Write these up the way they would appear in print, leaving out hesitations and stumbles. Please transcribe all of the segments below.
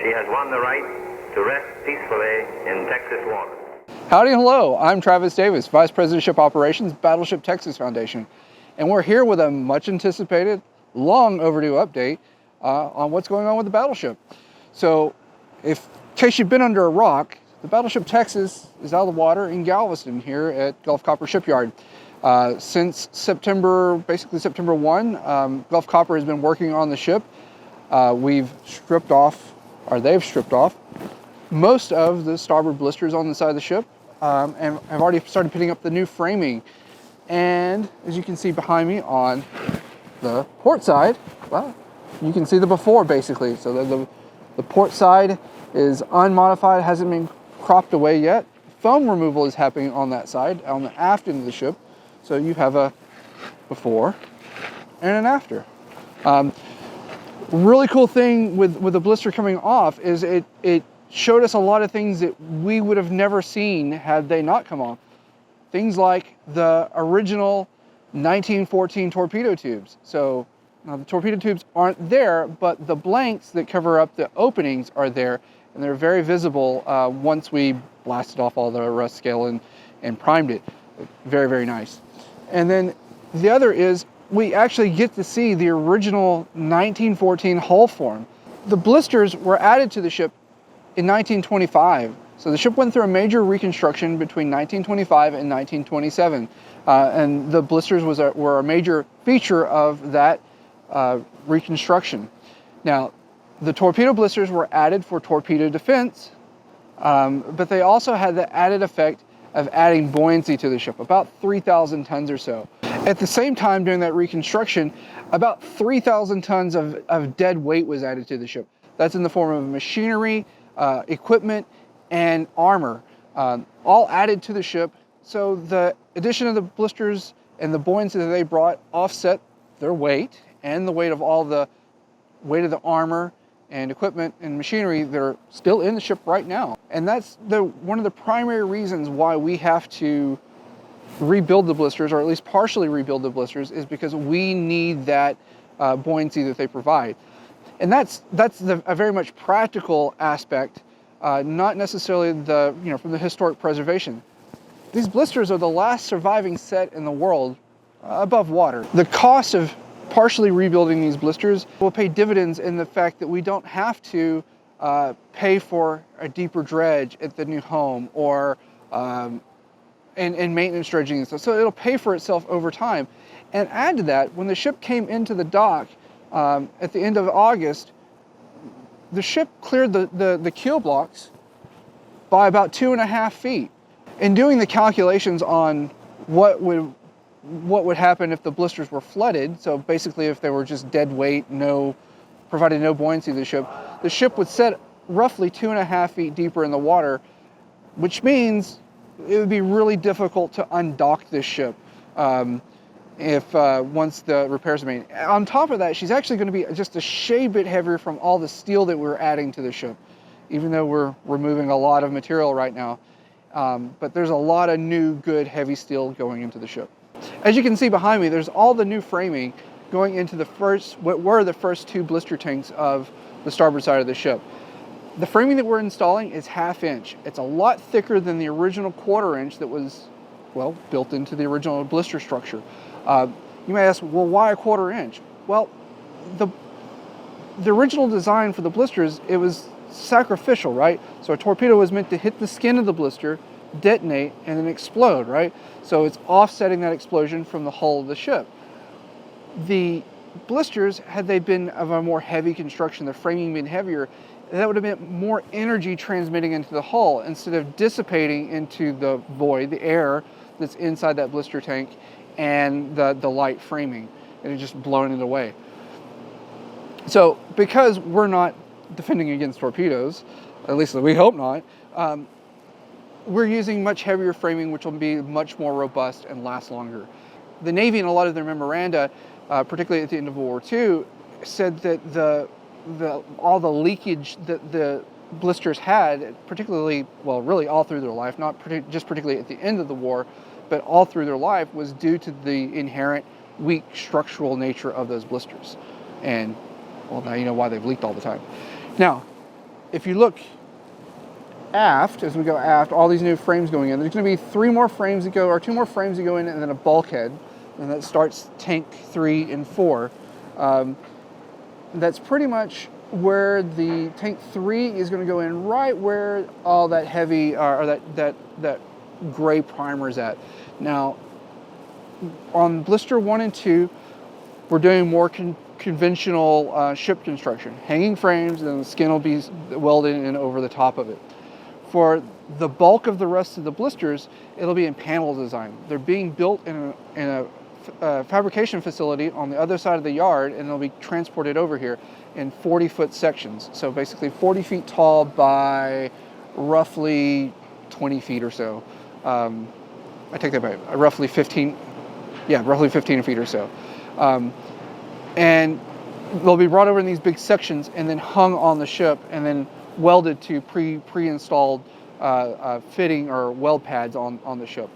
She has won the right to rest peacefully in Texas waters. Howdy and hello, I'm Travis Davis, Vice President of Ship Operations, Battleship Texas Foundation. And we're here with a much anticipated, long overdue update on what's going on with the Battleship. So, in case you've been under a rock, the Battleship Texas is out of the water in Galveston here at Gulf Copper Shipyard. Since basically September 1, Gulf Copper has been working on the ship. They've stripped off most of the starboard blisters on the side of the ship and have already started putting up the new framing. And as you can see behind me on the port side, well, you can see the before basically. So the port side is unmodified, hasn't been cropped away yet. Foam removal is happening on that side, on the aft end of the ship. So you have a before and an after. Really cool thing with the blister coming off is it showed us a lot of things that we would have never seen had they not come off. Things like the original 1914 torpedo tubes. So now the torpedo tubes aren't there, but the blanks that cover up the openings are there, and they're very visible once we blasted off all the rust scale and primed it. Very, very nice. And then the other is we actually get to see the original 1914 hull form. The blisters were added to the ship in 1925. So the ship went through a major reconstruction between 1925 and 1927. And the blisters were a major feature of that reconstruction. Now, the torpedo blisters were added for torpedo defense, but they also had the added effect of adding buoyancy to the ship, about 3,000 tons or so. At the same time, during that reconstruction, about 3,000 tons of dead weight was added to the ship. That's in the form of machinery, equipment, and armor, all added to the ship. So the addition of the blisters and the buoyancy that they brought offset their weight and the weight of all the weight of the armor and equipment and machinery that are still in the ship right now. And that's one of the primary reasons why we have to rebuild the blisters, or at least partially rebuild the blisters, is because we need that buoyancy that they provide. And that's a very much practical aspect, not necessarily from the historic preservation. These blisters are the last surviving set in the world above water. The cost of partially rebuilding these blisters will pay dividends in the fact that we don't have to pay for a deeper dredge at the new home or and maintenance dredging and stuff. So it'll pay for itself over time. And add to that, when the ship came into the dock at the end of August, the ship cleared the keel blocks by about 2.5 feet. In doing the calculations on what would happen if the blisters were flooded, so basically if they were just dead weight, provided no buoyancy to the ship would set roughly 2.5 feet deeper in the water, which means it would be really difficult to undock this ship if once the repairs are made. On top of that, she's actually going to be just a shade bit heavier from all the steel that we're adding to the ship, even though we're removing a lot of material right now. But there's a lot of new, good, heavy steel going into the ship. As you can see behind me, there's all the new framing going into what were the first 2 blister tanks of the starboard side of the ship. The framing that we're installing is 1/2 inch. It's a lot thicker than the original 1/4 inch that was, well, built into the original blister structure. You may ask, well, why a 1/4 inch? Well, the original design for the blisters, it was sacrificial, right? So a torpedo was meant to hit the skin of the blister, detonate, and then explode, right? So it's offsetting that explosion from the hull of the ship. The blisters, had they been of a more heavy construction, the framing been heavier, that would have meant more energy transmitting into the hull instead of dissipating into the void, the air that's inside that blister tank, and the light framing, and it just blown it away. So because we're not defending against torpedoes, at least we hope not, we're using much heavier framing, which will be much more robust and last longer. The Navy, in a lot of their memoranda, particularly at the end of World War II, said that all the leakage that the blisters had, particularly, well, really all through their life, not just particularly at the end of the war, but all through their life, was due to the inherent weak structural nature of those blisters. And, well, now you know why they've leaked all the time. Now, if you look aft, as we go aft, all these new frames going in, there's going to be 3 more frames that go, or 2 more frames that go in, and then a bulkhead, and that starts tank 3 and 4. That's pretty much where the tank 3 is going to go in, right where all that heavy, or that gray primer is at. Now, on Blister 1 and 2, we're doing more conventional ship construction, hanging frames, and the skin will be welded in over the top of it. For the bulk of the rest of the blisters, it'll be in panel design. They're being built in a fabrication facility on the other side of the yard, and they'll be transported over here in 40-foot sections. So basically 40 feet tall by roughly 20 feet or so. I take that back, roughly 15 feet or so. And they'll be brought over in these big sections and then hung on the ship and then welded to pre-installed fitting or weld pads on the ship.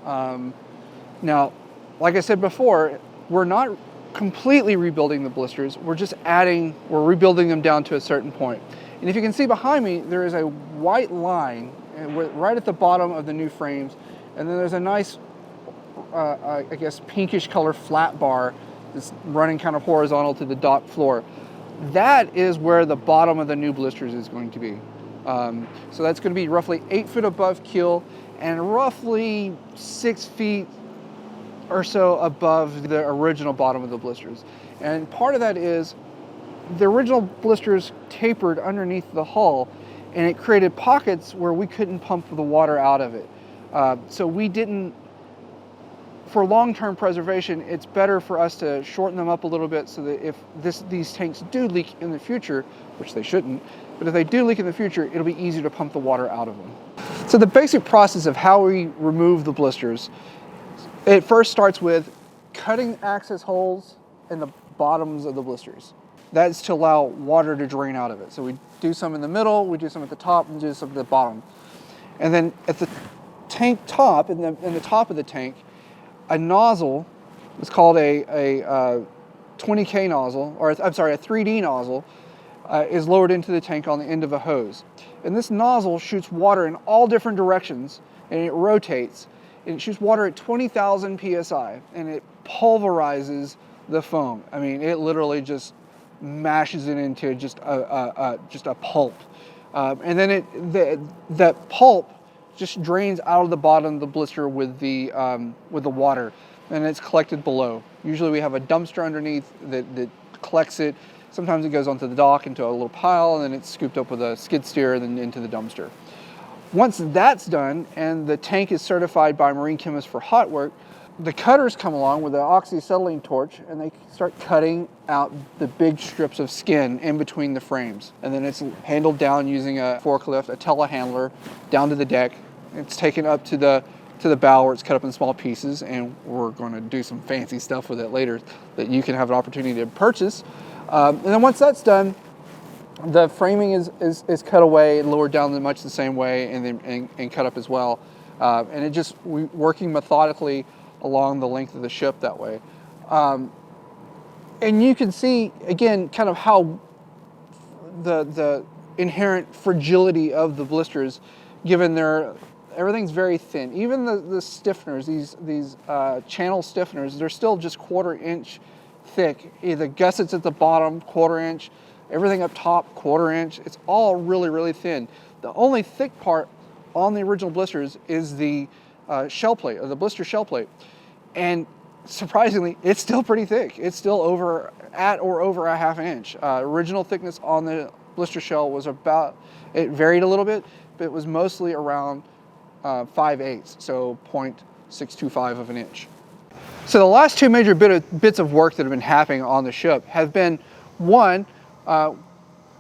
Now, like I said before, we're not completely rebuilding the blisters. We're rebuilding them down to a certain point. And if you can see behind me, there is a white line right at the bottom of the new frames, and then there's a nice, I guess, pinkish color flat bar that's running kind of horizontal to the dock floor. That is where the bottom of the new blisters is going to be. So that's going to be roughly 8 foot above keel and roughly 6 feet or so above the original bottom of the blisters. And part of that is the original blisters tapered underneath the hull, and it created pockets where we couldn't pump the water out of it. So we didn't, for long-term preservation, it's better for us to shorten them up a little bit so that if these tanks do leak in the future, which they shouldn't, but if they do leak in the future, it'll be easier to pump the water out of them. So the basic process of how we remove the blisters, it first starts with cutting access holes in the bottoms of the blisters. That's to allow water to drain out of it. So we do some in the middle, we do some at the top, and do some at the bottom. And then at the tank top, in the top of the tank, a nozzle, it's called a 20K nozzle, or I'm sorry, a 3D nozzle, is lowered into the tank on the end of a hose. And this nozzle shoots water in all different directions, and it rotates. And it shoots water at 20,000 PSI, and it pulverizes the foam. I mean, it literally just mashes it into just a pulp. And then that pulp just drains out of the bottom of the blister with the water, and it's collected below. Usually we have a dumpster underneath that collects it. Sometimes it goes onto the dock into a little pile, and then it's scooped up with a skid steer and then into the dumpster. Once that's done and the tank is certified by marine chemists for hot work, the cutters come along with an oxyacetylene torch, and they start cutting out the big strips of skin in between the frames. And then it's handled down using a forklift, a telehandler, down to the deck. It's taken up to the bow where it's cut up in small pieces, and we're going to do some fancy stuff with it later that you can have an opportunity to purchase. And then once that's done, the framing is cut away and lowered down in much the same way, and cut up as well. And it just working methodically along the length of the ship that way. And you can see, again, kind of how the inherent fragility of the blisters, given everything's very thin. Even the stiffeners, these channel stiffeners, they're still just 1/4 inch thick. The gussets at the bottom, 1/4 inch, everything up top, 1/4 inch. It's all really, really thin. The only thick part on the original blisters is the shell plate, or the blister shell plate. And surprisingly, it's still pretty thick. It's still over a 1/2 inch. Original thickness on the blister shell was it varied a little bit, but it was mostly around 5/8, so 0.625 of an inch. So the last 2 major bits of work that have been happening on the ship have been, one,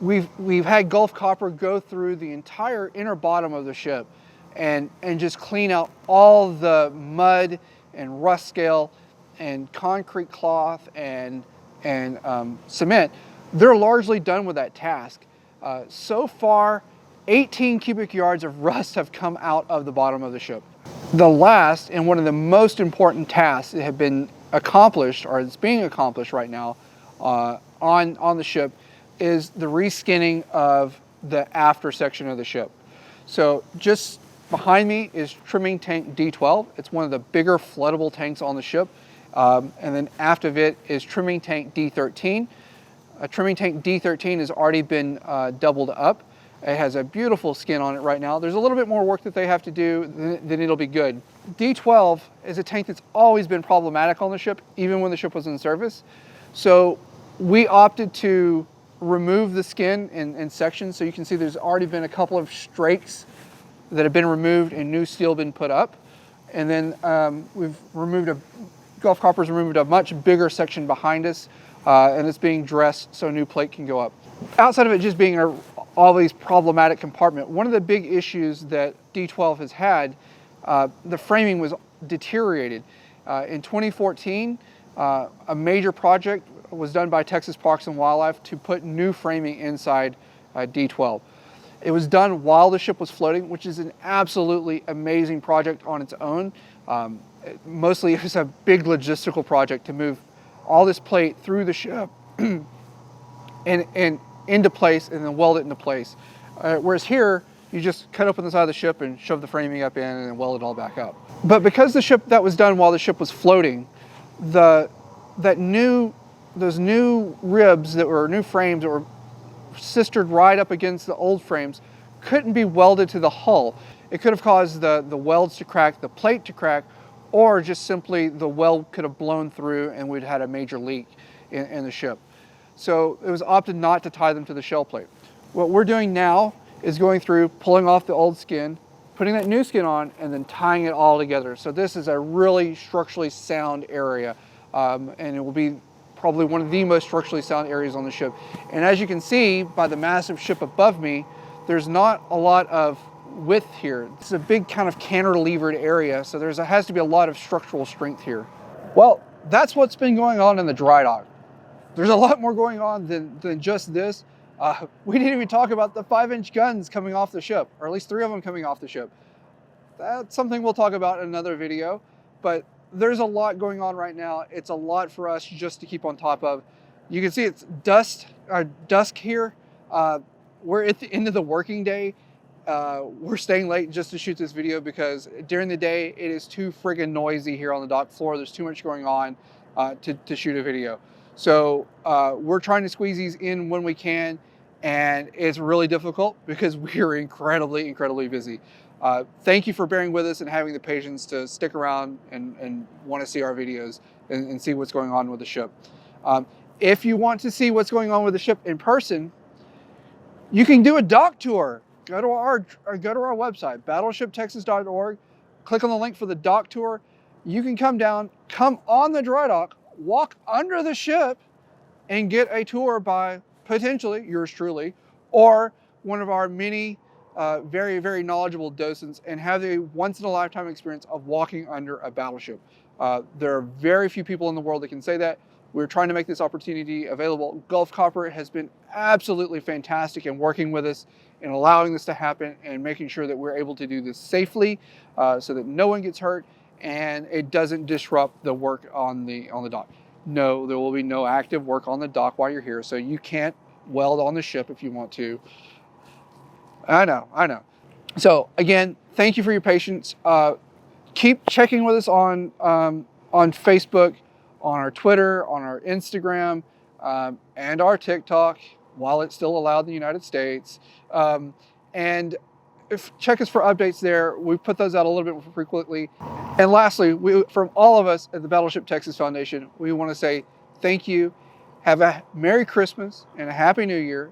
we've had Gulf Copper go through the entire inner bottom of the ship and just clean out all the mud and rust scale and concrete cloth and cement. They're largely done with that task. So far, 18 cubic yards of rust have come out of the bottom of the ship. The last and one of the most important tasks that have been accomplished, or it's being accomplished right now on the ship, is the reskinning of the after section of the ship. So just behind me is trimming tank D12. It's one of the bigger floodable tanks on the ship. And then aft of it is trimming tank D13. Trimming tank D13 has already been doubled up. It has a beautiful skin on it right now. There's a little bit more work that they have to do, then it'll be good. D12 is a tank that's always been problematic on the ship, even when the ship was in service. So we opted to remove the skin in sections. So you can see there's already been a couple of strakes that have been removed and new steel been put up. And then we've removed Gulf Copper's removed a much bigger section behind us, and it's being dressed so a new plate can go up. Outside of it just being all these problematic compartment, one of the big issues that D12 has had, the framing was deteriorated. In 2014, a major project was done by Texas Parks and Wildlife to put new framing inside D12. It was done while the ship was floating, which is an absolutely amazing project on its own. Mostly it was a big logistical project to move all this plate through the ship and into place and then weld it into place. Whereas here, you just cut open the side of the ship and shove the framing up in and then weld it all back up. But because that was done while the ship was floating, those new ribs that were new frames that were sistered right up against the old frames couldn't be welded to the hull. It could have caused the welds to crack, the plate to crack, or just simply the weld could have blown through and we'd had a major leak in the ship. So it was opted not to tie them to the shell plate. What we're doing now is going through, pulling off the old skin, putting that new skin on, and then tying it all together. So this is a really structurally sound area, and it will be probably one of the most structurally sound areas on the ship. And as you can see by the massive ship above me, there's not a lot of width here. It's a big kind of cantilevered area, so there has to be a lot of structural strength here. Well, that's what's been going on in the dry dock. There's a lot more going on than just this. We didn't even talk about the 5-inch guns coming off the ship, or at least 3 of them coming off the ship. That's something we'll talk about in another video, but there's a lot going on right now. It's a lot for us just to keep on top of. You can see it's dusk here. We're at the end of the working day. We're staying late just to shoot this video because during the day it is too friggin' noisy here on the dock floor. There's too much going on to shoot a video. So we're trying to squeeze these in when we can, and it's really difficult because we are incredibly, incredibly busy. Thank you for bearing with us and having the patience to stick around and want to see our videos and see what's going on with the ship. If you want to see what's going on with the ship in person, you can do a dock tour. Go to our website, battleshiptexas.org. Click on the link for the dock tour. You can come down, come on the dry dock, walk under the ship, and get a tour by potentially yours truly, or one of our many very, very knowledgeable docents, and have the once-in-a-lifetime experience of walking under a battleship. There are very few people in the world that can say that. We're trying to make this opportunity available. Gulf Copper has been absolutely fantastic in working with us and allowing this to happen and making sure that we're able to do this safely so that no one gets hurt and it doesn't disrupt the work on the dock. No, there will be no active work on the dock while you're here, so you can't weld on the ship if you want to. I know. So again, thank you for your patience. Keep checking with us on Facebook, on our Twitter, on our Instagram, and our TikTok, while it's still allowed in the United States. And check us for updates there. We put those out a little bit more frequently. And lastly, from all of us at the Battleship Texas Foundation, we want to say thank you. Have a Merry Christmas and a Happy New Year.